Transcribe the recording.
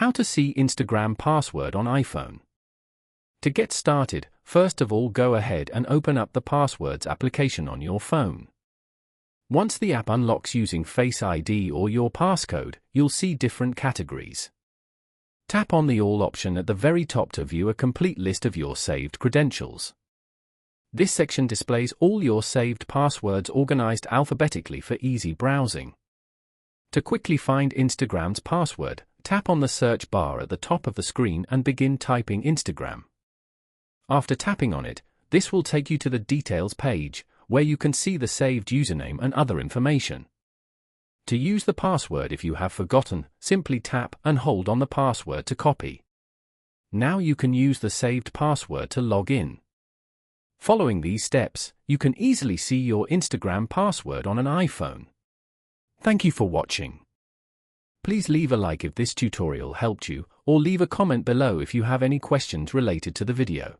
How to see Instagram password on iPhone. To get started, first of all go ahead and open up the Passwords application on your phone. Once the app unlocks using Face ID or your passcode, you'll see different categories. Tap on the All option at the very top to view a complete list of your saved credentials. This section displays all your saved passwords organized alphabetically for easy browsing. To quickly find Instagram's password, tap on the search bar at the top of the screen and begin typing Instagram. After tapping on it, this will take you to the Details page, where you can see the saved username and other information. To use the password if you have forgotten, simply tap and hold on the password to copy. Now you can use the saved password to log in. Following these steps, you can easily see your Instagram password on an iPhone. Thank you for watching. Please leave a like if this tutorial helped you, or leave a comment below if you have any questions related to the video.